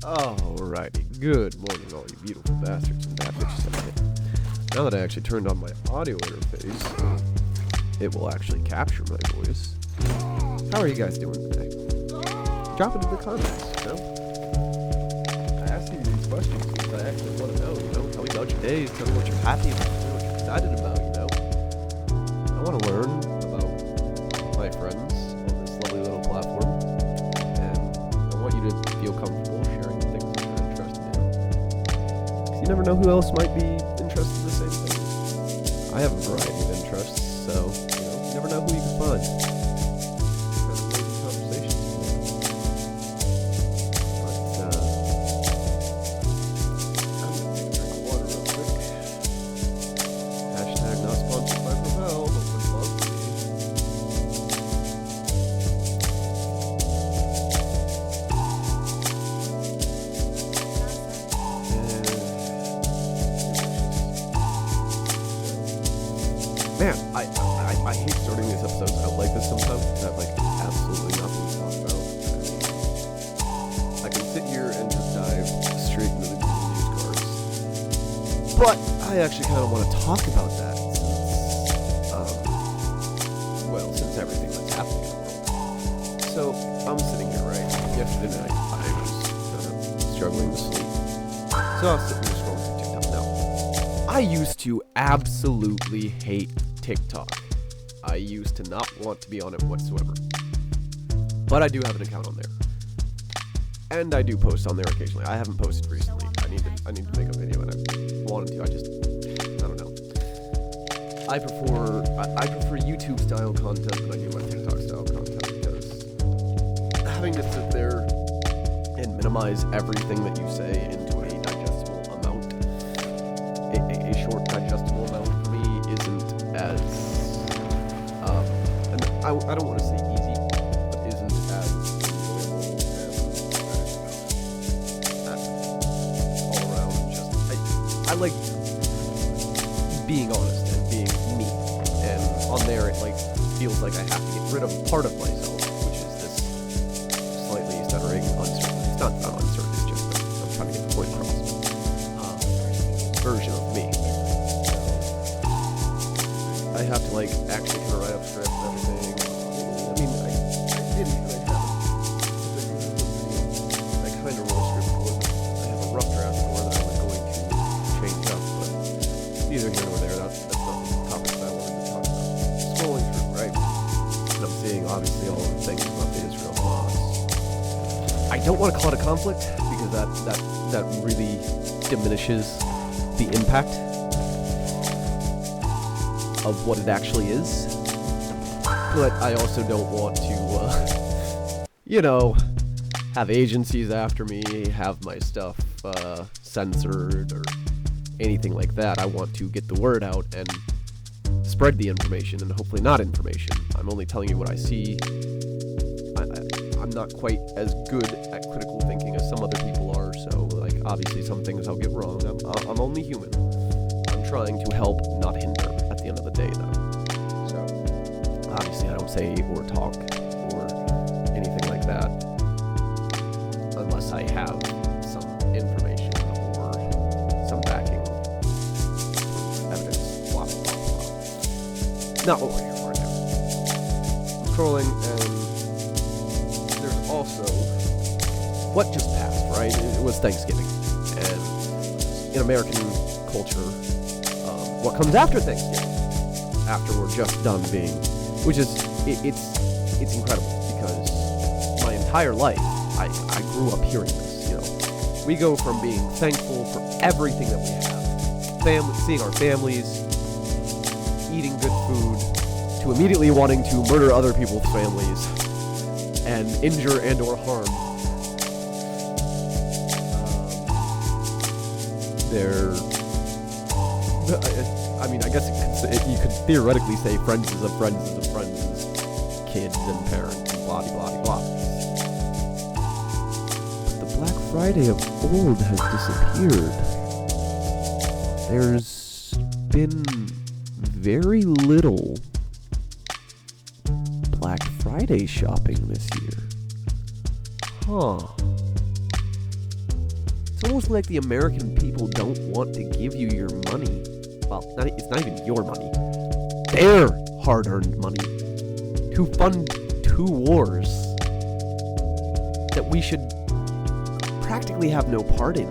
Alrighty, good morning all you beautiful bastards and bad bitches out there. Now that I actually turned on my audio interface, it will actually capture my voice. How are you guys doing today? Drop it in the comments, you know? I ask you these questions because I actually want to know, you know? Tell me about your days, tell me what you're happy about, tell me what you're excited about, you know? I want to learn about my friends on this lovely little platform, and I want you to feel comfortable sharing the things that you're interested in. Because you never know who else might be interested in the same things. I have a variety of interests, so, you know, you never know who you can find. Man, I hate starting these episodes out like this sometimes because I have like absolutely nothing to talk about. I can sit here and just dive straight into the news cards. But I actually kind of want to talk about that since everything that's happening in the world. So, I'm sitting here, right? Yesterday night, I was struggling to sleep. So I was sitting here scrolling through TikTok. Now, I used to absolutely hate TikTok. I used to not want to be on it whatsoever. But I do have an account on there. And I do post on there occasionally. I haven't posted recently. I need to make a video and I wanted to. I don't know. I prefer YouTube style content than I do my TikTok style content because having to sit there and minimize everything that you say into a digestible amount, a short digestible amount for me isn't as and I don't want to say easy, but isn't as enjoyable and all around just I like being honest and being me, and on there it like feels like I have to get rid of part of myself, which is this slightly stuttering uncertain. It's not uncertain, it's just that I'm trying to get the point across. Version of me. I have to like actually kind of write up script and everything. I mean, I didn't really have I kind of wrote a script for it. I have a rough draft for that I was going to change up, but neither here nor there. That's not the topic that I wanted to talk about. Scrolling through, right? And I'm seeing obviously all the things about the Israel Hamas. I don't want to call it a conflict because that really diminishes the impact of what it actually is, but I also don't want to, have agencies after me, have my stuff censored or anything like that. I want to get the word out and spread the information, and hopefully not information. I'm only telling you what I see. I'm not quite as good at critical thinking as some other people are, so like obviously some things I'll get wrong. I'm only human. I'm trying to help, not hinder. At the end of the day, though. So, obviously, I don't say or talk or anything like that unless I have some information or some backing evidence. Blah, blah, blah, blah. Not what we're here for right now. I'm scrolling, and there's also what just passed, right? It was Thanksgiving. And in American culture, what comes after Thanksgiving, after we're just done being, which is, it's incredible, because my entire life, I grew up hearing this, We go from being thankful for everything that we have, seeing our families, eating good food, to immediately wanting to murder other people's families, and injure and or harm I guess you could theoretically say friends is a friends is a friends, kids and parents and blah blah blah. But the Black Friday of old has disappeared. There's been very little Black Friday shopping this year. Huh. It's almost like the American people don't want to give you your money. Well, it's not even your money. Their hard-earned money to fund 2 wars that we should practically have no part in.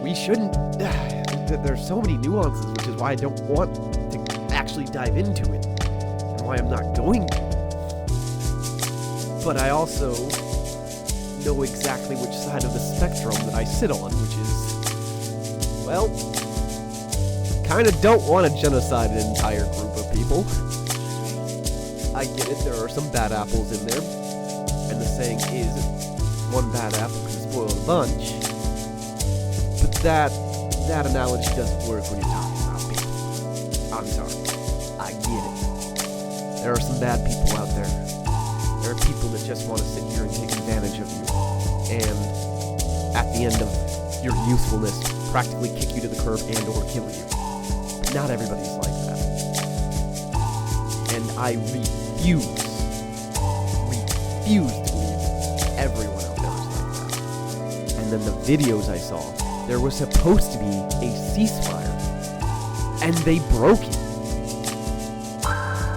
We shouldn't. There's so many nuances, which is why I don't want to actually dive into it, and why I'm not going to. But I also know exactly which side of the spectrum that I sit on, which is, well, kind of don't want to genocide an entire group of people. I get it, there are some bad apples in there, and the saying is, one bad apple can spoil a bunch, but that analogy doesn't work when you're talking about people. I'm sorry. I get it. There are some bad people out there. There are people that just want to sit here and take advantage of you, and at the end of your usefulness, practically kick you to the curb and or kill you. But not everybody's like that. And I refuse to believe everyone out there is like that. And then the videos I saw, there was supposed to be a ceasefire, and they broke it.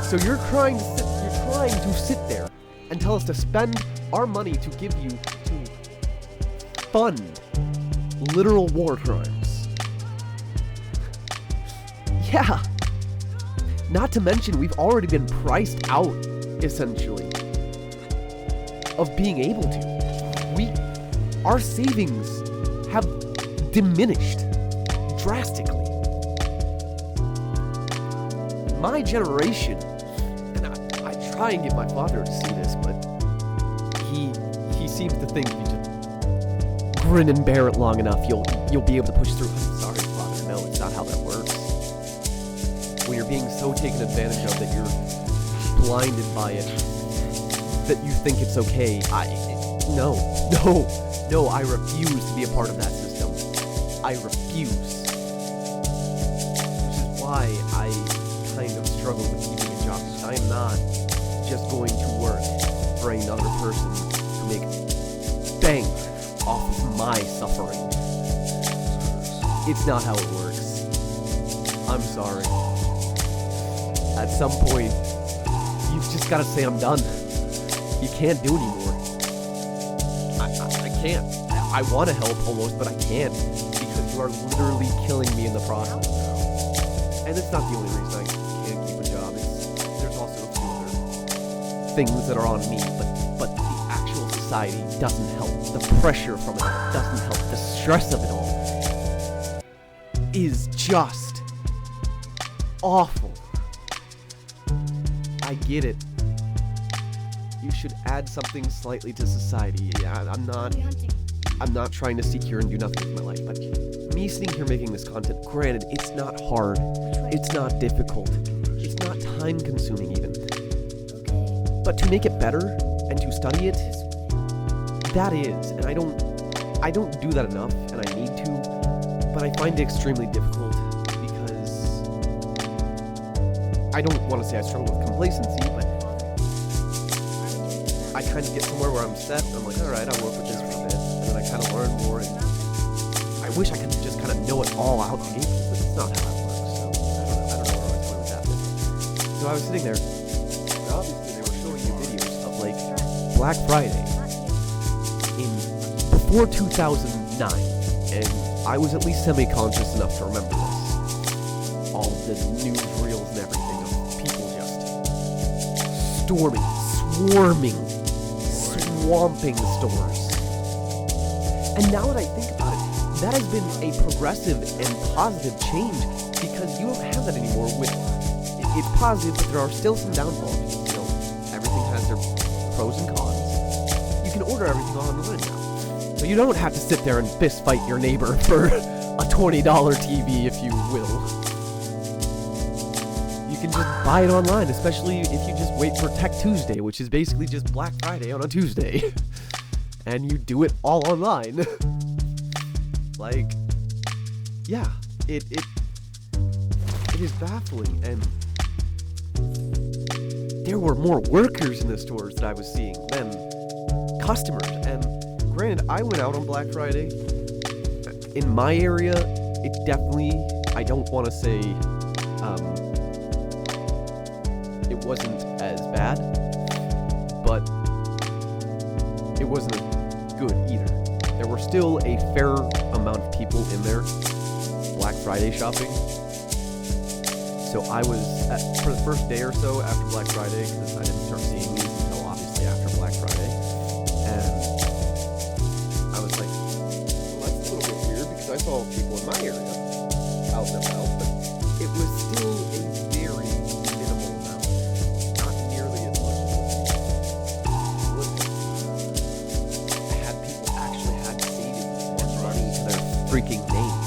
So you're trying to sit there and tell us to spend our money to give you to fund literal war crimes. Yeah. Not to mention, we've already been priced out, essentially, of being able to. Our savings have diminished drastically. My generation, and I try and get my father to see this, but he seems to think you just grin and bear it long enough, you'll be able to push through. I'm sorry, Father, no, it's not how that works. When you're being so taken advantage of that you're blinded by it, that you think it's okay, no, I refuse to be a part of that system. I refuse. Which is why I kind of struggle with keeping a job. I am not just going to work for another person to make bank off of my suffering. It's not how it works. I'm sorry. At some point, you've just got to say I'm done. You can't do anymore. I can't. I want to help almost, but I can't. Because you are literally killing me in the process. And it's not the only reason I can't keep a job. There's also a few other things that are on me, but the actual society doesn't help. The pressure from it doesn't help. The stress of it all is just awful. I get it. You should add something slightly to society. I'm not trying to seek here and do nothing with my life, but me sitting here making this content, granted, it's not hard, it's not difficult, it's not time consuming even, but to make it better and to study it, that is, and I don't do that enough, and I need to, but I find it extremely difficult because I don't want to say I struggle with complacency, but I kind of get somewhere where I'm set, and I'm like, alright, I'll work with this for a bit, and then I kind of learn more, and I wish I could just kind of know it all out the gate, but it's not how that works, so I don't know where I was going with that. So I was sitting there, and obviously they were showing you videos of, like, Black Friday before 2009, and I was at least semi-conscious enough to remember this. All of the newsreels and everything of people just swamping the stores. And now that I think about it, that has been a progressive and positive change because you don't have that anymore. It's positive, but there are still some downfalls. You know, everything has their pros and cons. You can order everything online now. So you don't have to sit there and fist fight your neighbor for a $20 TV, if you will. You can just buy it online, especially if you just wait for Tech Tuesday, which is basically just Black Friday on a Tuesday. And you do it all online. Like, yeah, it is baffling, and there were more workers in the stores that I was seeing than customers, and granted, I went out on Black Friday. In my area, it definitely, I don't want to say it wasn't as bad, but it wasn't as good either. There were still a fair amount of people in there Black Friday shopping. So I was, for the first day or so after Black Friday, because I didn't start seeing these until obviously after Black Friday, and I was like, well, that's a little bit weird, because I saw people in my area out and about, but it was still a very minimal amount, not nearly as much as what people had. People actually had savings and money to their freaking names.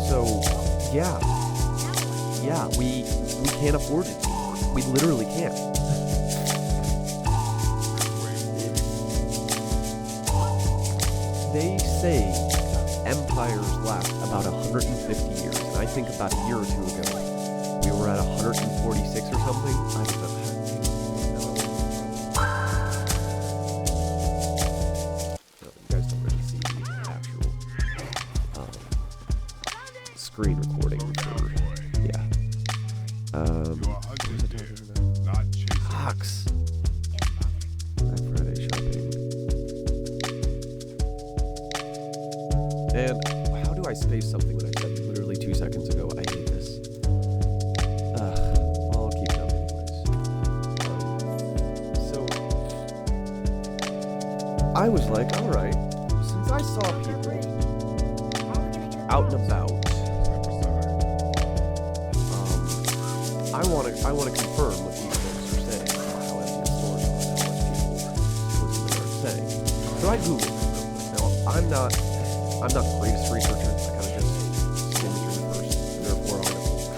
So, yeah, we can't afford it anymore. We literally can't. They say empires last about 150 years, and I think about a year or two ago, we were at 146 or something. I don't know. You guys don't really see the actual screen recording for, yeah. What was I talking about? Fox. Black Friday shopping. And how do I space something when I said literally 2 seconds ago? I hate this. I'll keep it up anyways. So, I was like, alright, since I saw people out and about, I want to confirm what these folks are saying about how empty the stores are and how much people are saying. So I Googled it. Now, I'm not the greatest researcher. I kind of just skimmed through the first 3 or 4 articles.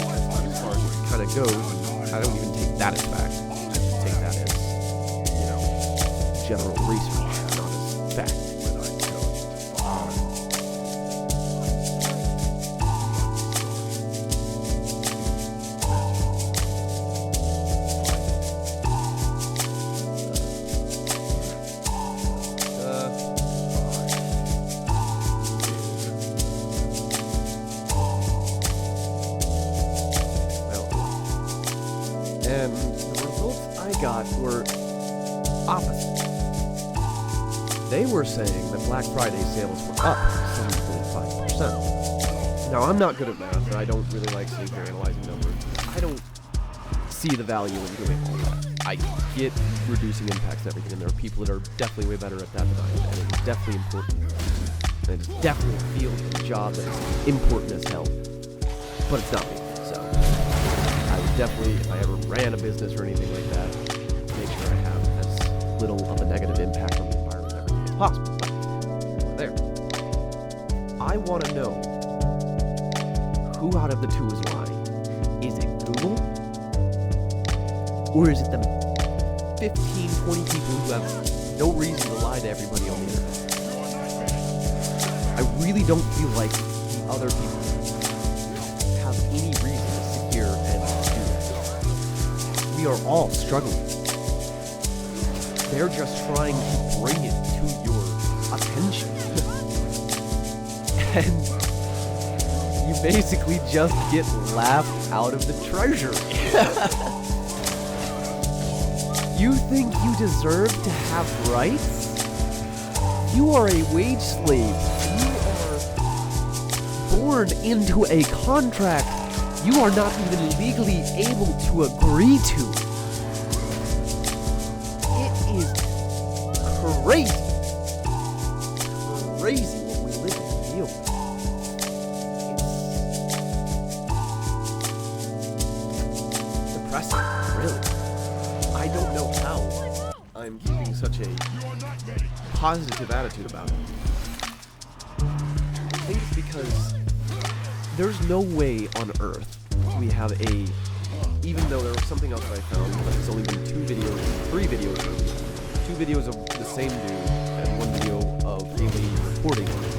As far as it kind of goes, I don't even take that as fact. I just take that as, general research, not as fact. And the results I got were opposite. They were saying that Black Friday sales were up 7.5%. Now, I'm not good at math, and I don't really like sitting here analyzing numbers. I don't see the value in doing all that. I get reducing impacts and everything, and there are people that are definitely way better at that than I am, and it's definitely important. And it's definitely a field and a job that is important as hell. But it's not me, so I would definitely, if I ever ran a business or anything like that, make sure I have as little of a negative impact on the environment and everything as possible. But there. I want to know who out of the two is lying. Is it Google? Or is it the 15, 20 people who have no reason to lie to everybody on the internet? I really don't feel like the other people have any reason to sit here and do this. We are all struggling. They're just trying to bring it to your attention. And you basically just get laughed out of the treasury. You think you deserve to have rights? You are a wage slave. You are born into a contract you are not even legally able to agree to. It is crazy. Crazy what we live and deal with. It's depressing, really. I don't know how I'm keeping such a positive attitude about it. I think it's because there's no way on Earth we have a, even though there was something else that I found, but it's only been 3 videos, 2 videos of the same dude, and 1 video of a lady reporting on it.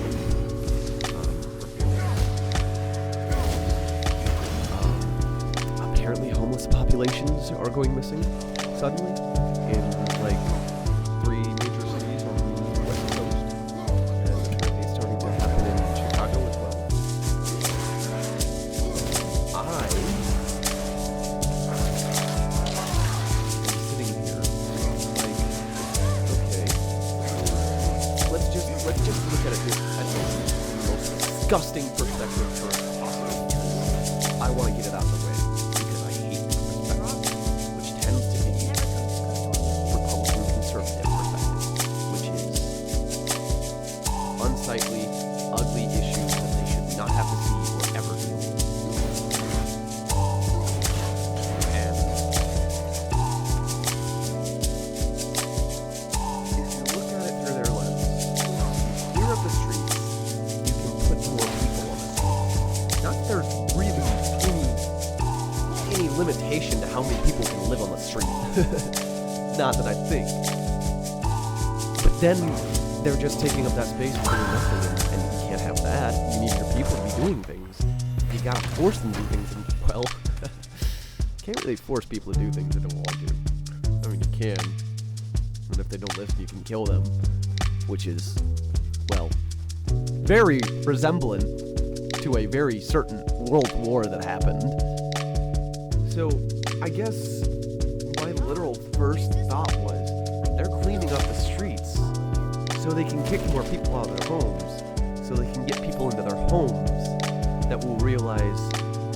apparently homeless populations are going missing suddenly in like 3 major cities on the west coast, and apparently it's starting to happen in Chicago as well. I'm sitting here like, okay, let's just look at it from the most disgusting perspective first possible. I want to get it out of the way because I hate this perspective, which tends to be Republican conservative perspective, which is unsightly, ugly issues that they should not have to see or ever deal with. And if you look at it through their lens, clear up the streets, you can put more people on the street. Not that there's really any limitation to how many people can live on the street. Not that I think. But then they're just taking up that space for doing nothing, and you can't have that. You need your people to be doing things. You gotta force them to do things, and, well, can't really force people to do things they don't want to. I mean, you can. And if they don't listen, you can kill them. Which is, well, very resemblant to a very certain world war that happened. So, I guess my literal first thought was, they're cleaning up the streets so they can kick more people out of their homes, so they can get people into their homes that will realize,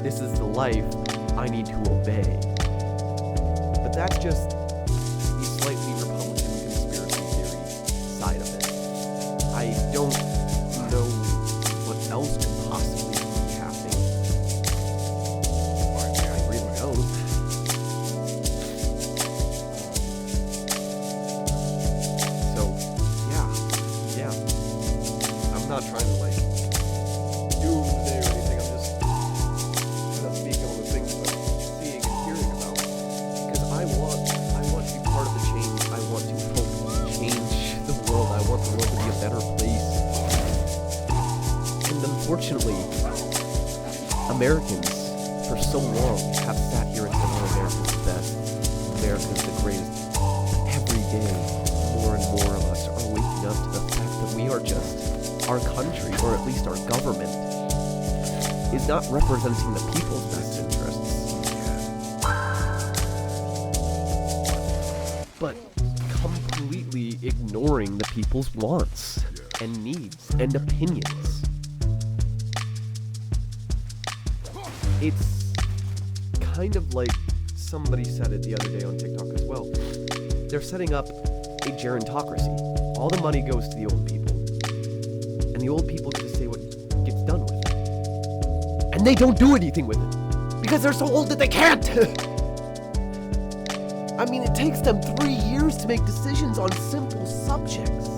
this is the life I need to obey. But that's just the slightly Republican conspiracy theory side of it. I don't know what else could possibly be happening. I really don't. So, yeah. I'm not trying to, like, doomsday or anything. I'm just kind of speaking on the things that I'm seeing and hearing about. Because I want to be part of the change. I want to help change the world. I want the world to be a better place. And unfortunately, Americans, for so long, have sat here and said, oh, America's the best. America's the greatest. Every day, more and more of us are waking up to the fact that we are just, our country, or at least our government, is not representing the people's best interests, but completely ignoring the people's wants and needs and opinions. It's kind of like somebody said it the other day on TikTok as well. They're setting up a gerontocracy. All the money goes to the old people, and the old people get to say what gets done with it. And they don't do anything with it, because they're so old that they can't! I mean, it takes them 3 years to make decisions on simple subjects.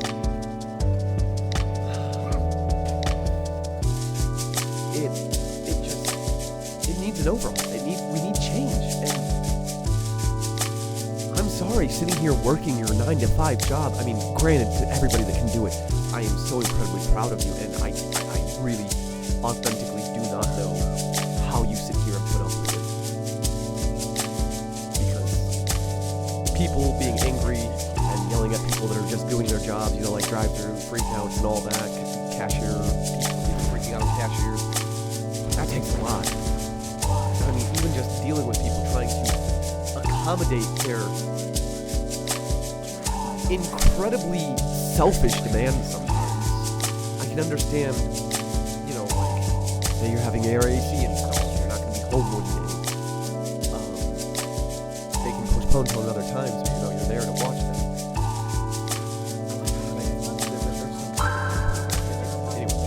It needs an overhaul. We need change. And I'm sorry, sitting here working your 9-to-5 job. I mean, granted, to everybody that can do it, I am so incredibly proud of you, and I really authentically do not know how you sit here and put up with it. Because people being angry and yelling at people that are just doing their jobs, you know, like drive-through freakouts and all that, people freaking out on cashiers, that takes a lot. I mean, even just dealing with people trying to accommodate their incredibly selfish demands sometimes. I can understand, you know, like, say you're having air AC installed, you're not going to be home one day. They can postpone till another time so you know you're there to watch them. Anyway,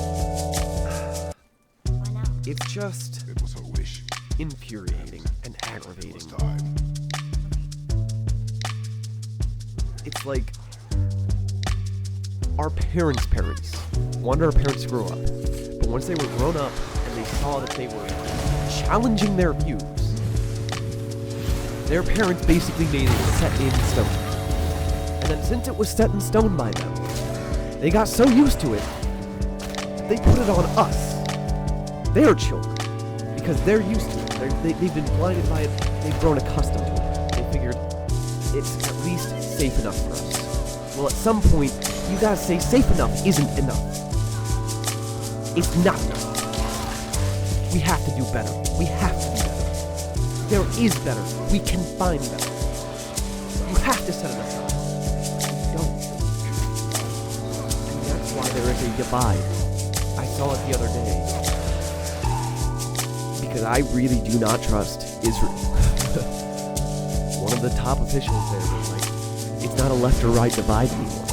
it's just infuriating and aggravating. It's like our parents' wanted our parents to grow up, but once they were grown up and they saw that they were challenging their views, their parents basically made it set in stone. And then since it was set in stone by them, they got so used to it, they put it on us, their children, because they're used to it. They've been blinded by it. They've grown accustomed to it. They figured it's at least safe enough for us. Well, at some point, you gotta say safe enough isn't enough. It's not enough. We have to do better. We have to do better. There is better. We can find better. You have to set it aside. You don't. And that's why there is a divide. I saw it the other day. Because I really do not trust Israel. One of the top officials there was like, it's not a left or right divide anymore.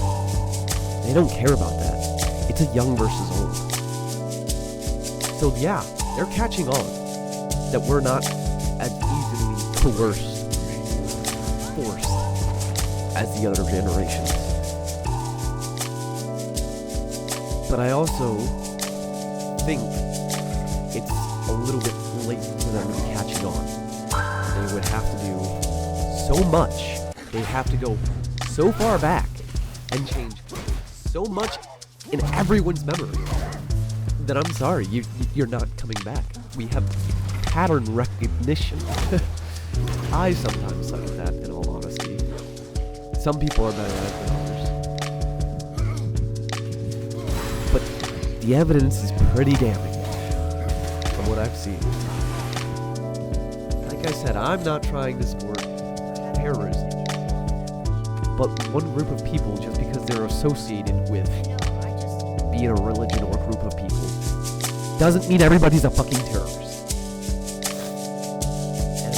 They don't care about that. It's a young versus old. So yeah, they're catching on that we're not as easily coerced, forced as the other generations. But I also think it's a little bit late for them to be catching on. They would have to do so much. They have to go so far back and change so much in everyone's memory that I'm sorry, you're not coming back. We have pattern recognition. I sometimes suck at that, in all honesty. Some people are better at it than others. But the evidence is pretty damning from what I've seen. Like I said, I'm not trying to support terrorism. But one group of people, just because they're associated with being a religion or a group of people, doesn't mean everybody's a fucking terrorist. And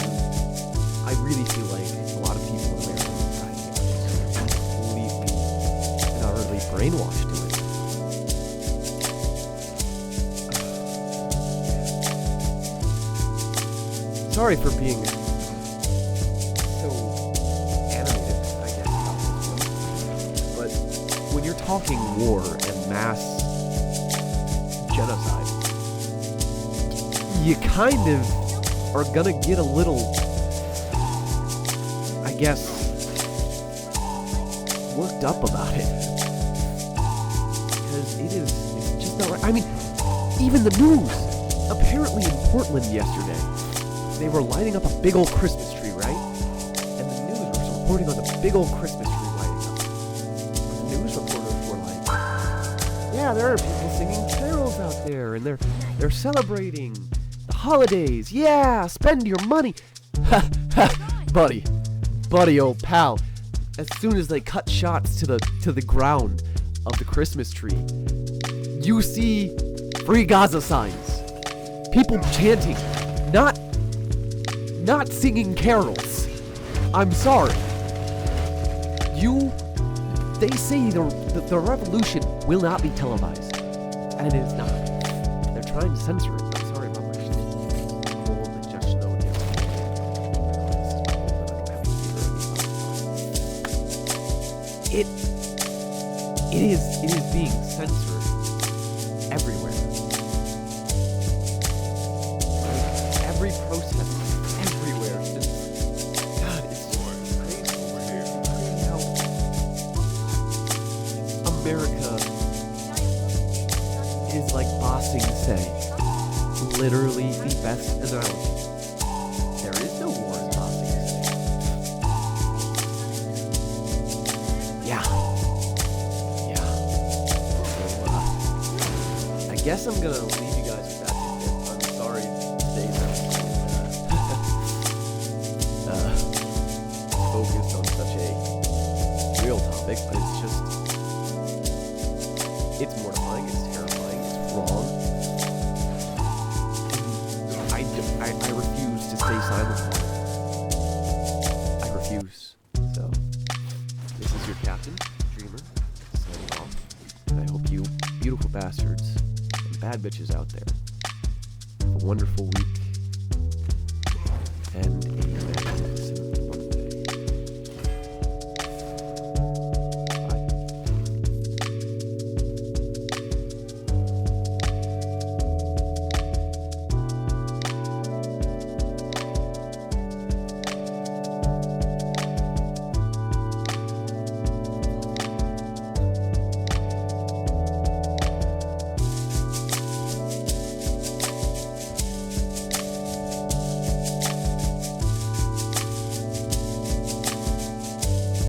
I really feel like a lot of people in America are completely and utterly brainwashed to it. Sorry for being so animated, I guess, about this one. But when you're talking war and mass genocide, you kind of are gonna get a little, I guess, worked up about it. Because it's just not right. I mean, even the news, apparently in Portland yesterday, they were lighting up a big old Christmas tree, right? And the news was reporting on the big old Christmas tree lighting up. The news reporters were like, yeah, there are people singing carols out there, and they're celebrating the holidays. Yeah, spend your money. Ha, ha, buddy, old pal. As soon as they cut shots to the ground of the Christmas tree, you see free Gaza signs. People chanting, not singing carols. I'm sorry. They say the revolution will not be televised, and it is not. They're trying to censor it. I'm sorry about my cold. It just snowed yesterday. It is being censored everywhere. Like every protest, everywhere. God, it's crazy. Crazy how America is like Bossing say. Literally the best analogy. There is no war in Bossing say. Yeah. So, I guess I'm gonna leave you guys with that tidbit. I'm sorry today's episode focused on such a real topic, but it's mortifying, it's terrifying, it's wrong. I refuse to stay silent on it. I refuse. So, this is your captain, Dreamer, signing off. And I hope you beautiful bastards and bad bitches out there have a wonderful week. And